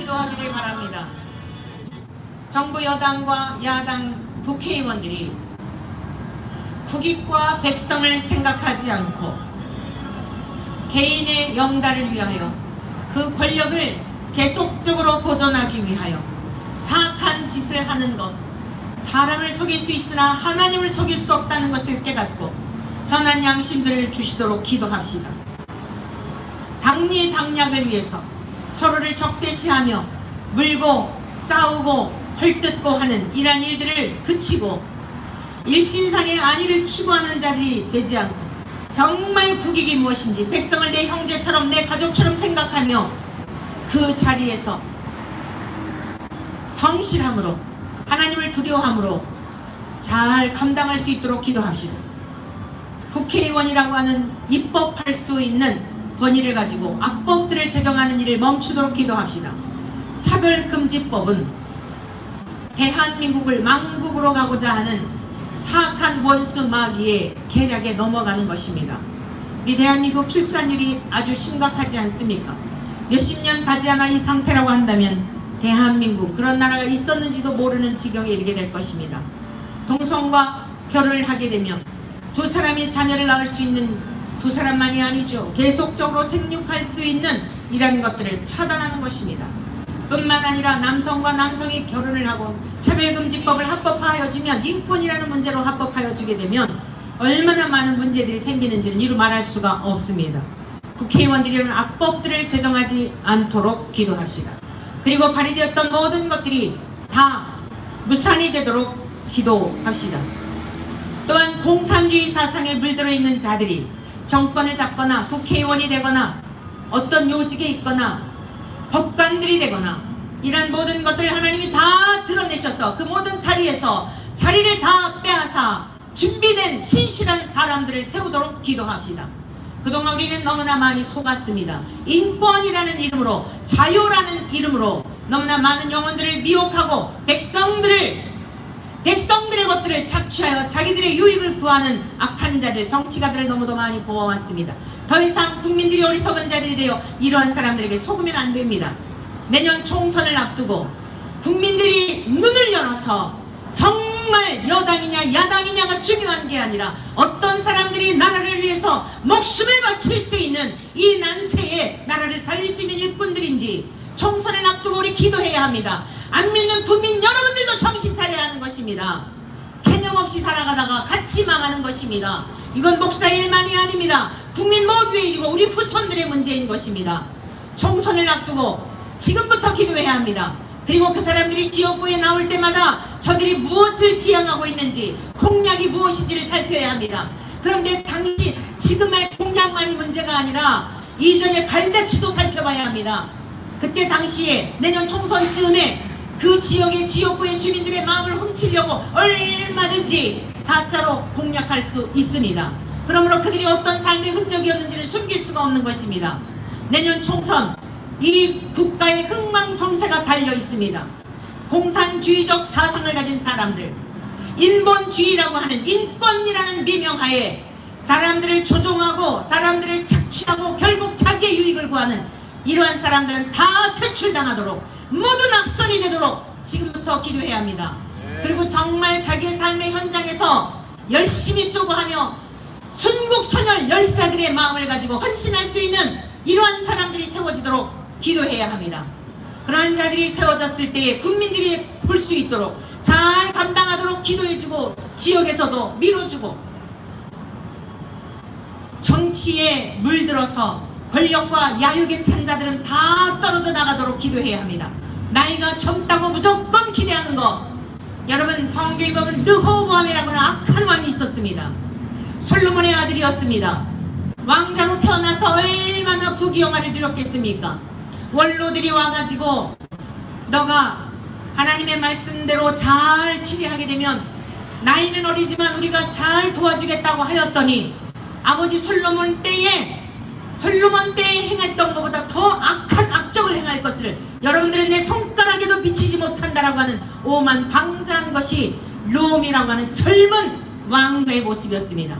기도하기를 바랍니다. 정부 여당과 야당 국회의원들이 국익과 백성을 생각하지 않고 개인의 영달을 위하여 그 권력을 계속적으로 보존하기 위하여 사악한 짓을 하는 것, 사람을 속일 수 있으나 하나님을 속일 수 없다는 것을 깨닫고 선한 양심들을 주시도록 기도합시다. 당리당략을 위해서 서로를 적대시하며 물고 싸우고 헐뜯고 하는 이러한 일들을 그치고 일신상의 안위를 추구하는 자들이 되지 않고 정말 국익이 무엇인지 백성을 내 형제처럼 내 가족처럼 생각하며 그 자리에서 성실함으로 하나님을 두려워함으로 잘 감당할 수 있도록 기도합시다. 국회의원이라고 하는 입법할 수 있는 권위를 가지고 악법들을 제정하는 일을 멈추도록 기도합시다. 차별금지법은 대한민국을 망국으로 가고자 하는 사악한 원수 마귀의 계략에 넘어가는 것입니다. 우리 대한민국 출산율이 아주 심각하지 않습니까? 몇십 년 가지 않아 이 상태라고 한다면 대한민국 그런 나라가 있었는지도 모르는 지경에 이르게 될 것입니다. 동성과 결혼을 하게 되면 두 사람이 자녀를 낳을 수 있는 두 사람만이 아니죠. 계속적으로 생육할 수 있는 이런 것들을 차단하는 것입니다. 뿐만 아니라 남성과 남성이 결혼을 하고 차별금지법을 합법화하여 주면 인권이라는 문제로 합법하여 주게 되면 얼마나 많은 문제들이 생기는지는 이루 말할 수가 없습니다. 국회의원들이 이런 악법들을 제정하지 않도록 기도합시다. 그리고 발의되었던 모든 것들이 다 무산이 되도록 기도합시다. 또한 공산주의 사상에 물들어 있는 자들이 정권을 잡거나 국회의원이 되거나 어떤 요직에 있거나 법관들이 되거나 이런 모든 것들을 하나님이 다 드러내셔서 그 모든 자리에서 자리를 다 빼앗아 준비된 신실한 사람들을 세우도록 기도합시다. 그동안 우리는 너무나 많이 속았습니다. 인권이라는 이름으로 자유라는 이름으로 너무나 많은 영혼들을 미혹하고 백성들의 것들을 착취하여 자기들의 유익을 구하는 악한 자들, 정치가들을 너무도 많이 보아왔습니다. 더 이상 국민들이 어리석은 자들이 되어 이러한 사람들에게 속으면 안 됩니다. 내년 총선을 앞두고 국민들이 눈을 열어서 정말 여당이냐 야당이냐가 중요한 게 아니라 어떤 사람들이 나라를 위해서 목숨을 바칠 수 있는 이 난세에 나라를 살릴 수 있는 일꾼들인지 총선을 앞두고 우리 기도해야 합니다. 안 믿는 국민 여러분들도 정신 차려야 하는 것입니다. 개념 없이 살아가다가 같이 망하는 것입니다. 이건 목사의 일만이 아닙니다. 국민 모두의 일이고 우리 후손들의 문제인 것입니다. 총선을 앞두고 지금부터 기도해야 합니다. 그리고 그 사람들이 지역구에 나올 때마다 저들이 무엇을 지향하고 있는지 공약이 무엇인지를 살펴야 합니다. 그런데 당시 지금의 공약만이 문제가 아니라 이전의 발자취도 살펴봐야 합니다. 그때 당시에 내년 총선쯤에 그 지역의 지역구의 주민들의 마음을 훔치려고 얼마든지 가짜로 공략할 수 있습니다. 그러므로 그들이 어떤 삶의 흔적이었는지를 숨길 수가 없는 것입니다. 내년 총선 이 국가의 흥망성쇠가 달려 있습니다. 공산주의적 사상을 가진 사람들, 인본주의라고 하는 인권이라는 미명하에 사람들을 조종하고 사람들을 착취하고 결국 자기의 유익을 구하는 이러한 사람들은 다 퇴출당하도록 모두 낙선이 되도록 지금부터 기도해야 합니다. 그리고 정말 자기의 삶의 현장에서 열심히 수고하며 순국선열 열사들의 마음을 가지고 헌신할 수 있는 이러한 사람들이 세워지도록 기도해야 합니다. 그러한 자들이 세워졌을 때에 국민들이 볼 수 있도록 잘 감당하도록 기도해주고 지역에서도 밀어주고 정치에 물들어서 권력과 야욕에 찬 자들은 다 떨어져 나가도록 기도해야 합니다. 나이가 젊다고 무조건 기대하는 것, 여러분 성경에 보면 르호보암이라고 하는 악한 왕이 있었습니다. 솔로몬의 아들이었습니다. 왕자로 태어나서 얼마나 부귀영화를 누렸겠습니까? 원로들이 와가지고 너가 하나님의 말씀대로 잘 치리하게 되면 나이는 어리지만 우리가 잘 도와주겠다고 하였더니 아버지 솔로몬 때에 행했던 것보다 더 악한 악적을 행할 것을 여러분들은 내 손가락에도 비치지 못한다라고 하는 오만 방자한 것이 르홈이라고 하는 젊은 왕자의 모습이었습니다.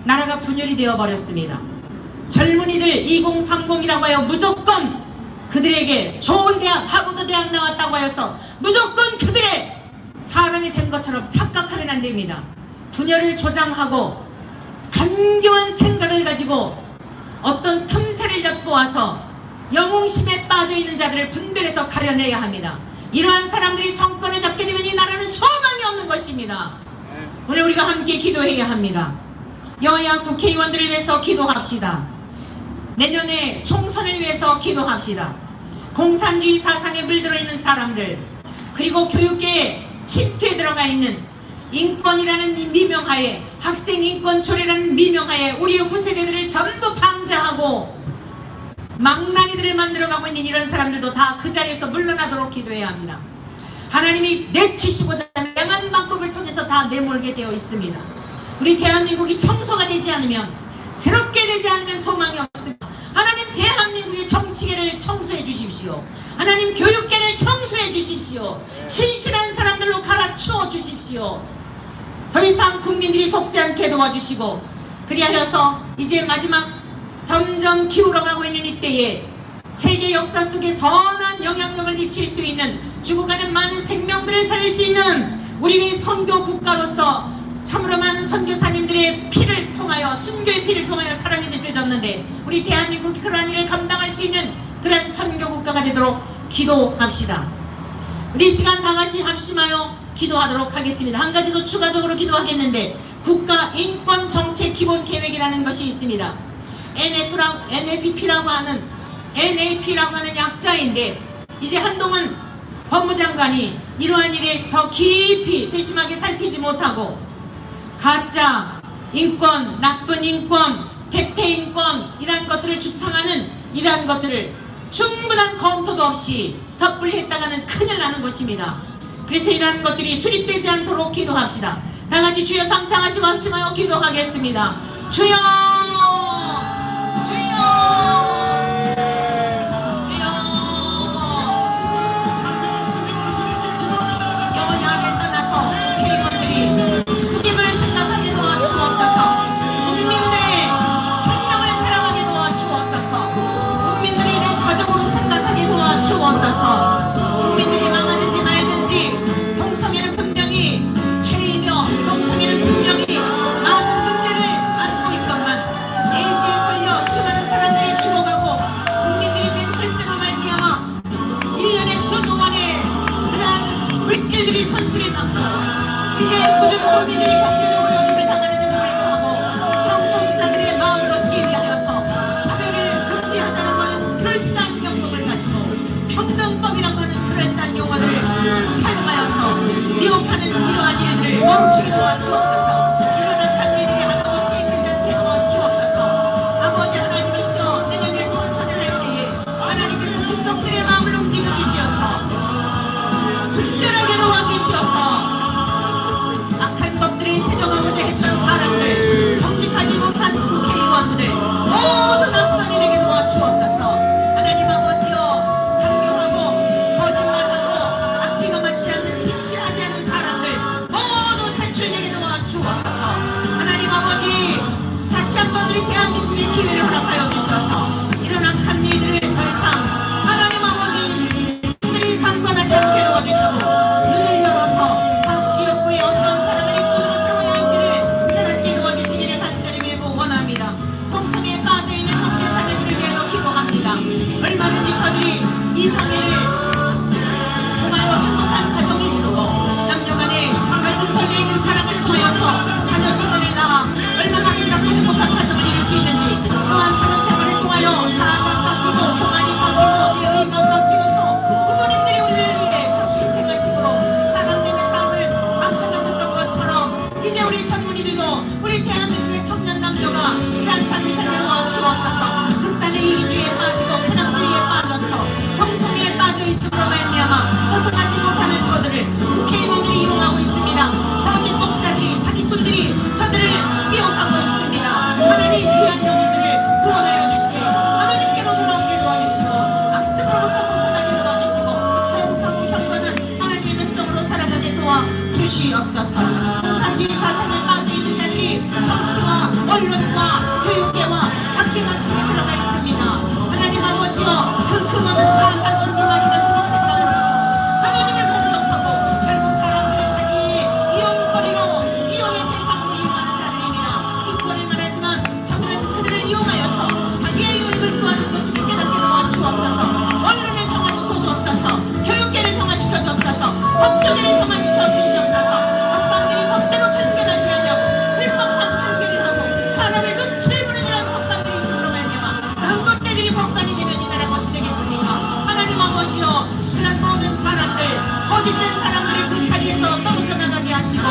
나라가 분열이 되어버렸습니다. 젊은이들 2030이라고 하여 무조건 그들에게 좋은 대학, 하버드 대학 나왔다고 하여서 무조건 그들의 사람이 된 것처럼 착각하면 안 됩니다. 분열을 조장하고 간교한 생각을 가지고 어떤 틈새를 엿보아서 영웅심에 빠져있는 자들을 분별해서 가려내야 합니다. 이러한 사람들이 정권을 잡게 되면 이 나라는 소망이 없는 것입니다. 오늘 우리가 함께 기도해야 합니다. 여야 국회의원들을 위해서 기도합시다. 내년에 총선을 위해서 기도합시다. 공산주의 사상에 물들어 있는 사람들, 그리고 교육계에 침투에 들어가 있는 인권이라는 이 미명하에, 학생 인권 조례라는 미명하에 우리의 후세대들을 전부 방자하고 망나니들을 만들어가고 있는 이런 사람들도 다 그 자리에서 물러나도록 기도해야 합니다. 하나님이 내치시고자 하는 다양한 방법을 통해서 다 내몰게 되어 있습니다. 우리 대한민국이 청소가 되지 않으면, 새롭게 되지 않으면 소망이 없습니다. 하나님 대한민국의 정치계를 청소해 주십시오. 하나님 교육계를 청소해 주십시오. 신실한 사람들로 갈아치워 주십시오. 더 이상 국민들이 속지 않게 도와주시고, 그리하여서 이제 마지막 점점 기울어가고 있는 이때에 세계 역사 속에 선한 영향력을 미칠 수 있는, 죽어가는 많은 생명들을 살릴 수 있는 우리의 선교 국가로서 참으로 많은 선교사님들의 피를 통하여, 순교의 피를 통하여 사랑의 빛을 졌는데, 우리 대한민국이 그러한 일을 감당할 수 있는 그러한 선교 국가가 되도록 기도합시다. 우리 이 시간 다같이 합심하여 기도하도록 하겠습니다. 한 가지 더 추가적으로 기도하겠는데, 국가인권정책 기본계획이라는 것이 있습니다. NAP라고 하는 약자인데, 이제 한동안 법무장관이 이러한 일에 더 깊이 세심하게 살피지 못하고 가짜 인권, 나쁜 인권, 대패 인권, 이러한 것들을 주창하는 이러한 것들을 충분한 검토도 없이 섣불리 했다가는 큰일 나는 것입니다. 그래서 이러한 것들이 수립되지 않도록 기도합시다. 다같이 주여 상창하시고 합심하여 기도하겠습니다. 주여! 국민들이 망하는지 말든지, 동성애는 분명히 죄이며 동성애는 분명히 많은 문제를 안고 있건만 에이즈에 걸려 수많은 사람들이 죽어가고 국민들이 뇌물세로 말미암아 1년에 수조만의 그러한 물질들이 손실을 받고 이제 모든 국민들이 경제적으로 어려움을 당하는데도 불구하고 성소수자들의 마음을 얻기 위하여서 차별을 금지하자는 하는 그럴싸한 명목을 가지고 평등법이라고 하는 그럴싸한 용어를 사용하여서 미혹하는 이러한 일들을 멈추게 도와주옵소서. 이러한 단일들이 하나씩 괜찮게 도와주옵소서. 아버지 하나님이시여, 내년에 총선을 할 때에 하나님께서 백성들의 마음을 움직여 주시어서 특별하게 도와주시어서 악한 것들을 지정하고자 했던 사람들, 정직하지 못한 국회의원들 모두 낯선 일에게 도와주옵소서. 하나님 아버지여, 강경하고 거짓말하고 앞뒤가 맞지 않는, 진실하지 않은 사람들 모두 탈출되게 도와주옵소서. 하나님 아버지, 다시 한번 우리 대한민국의 기회를 허락하여 주셔서 이런 악한 일들을 더 이상 하나님 아버지 주여 그런 모든 사람들 거짓된 사람들을 그 자리에서 떨어져 나가게 하시고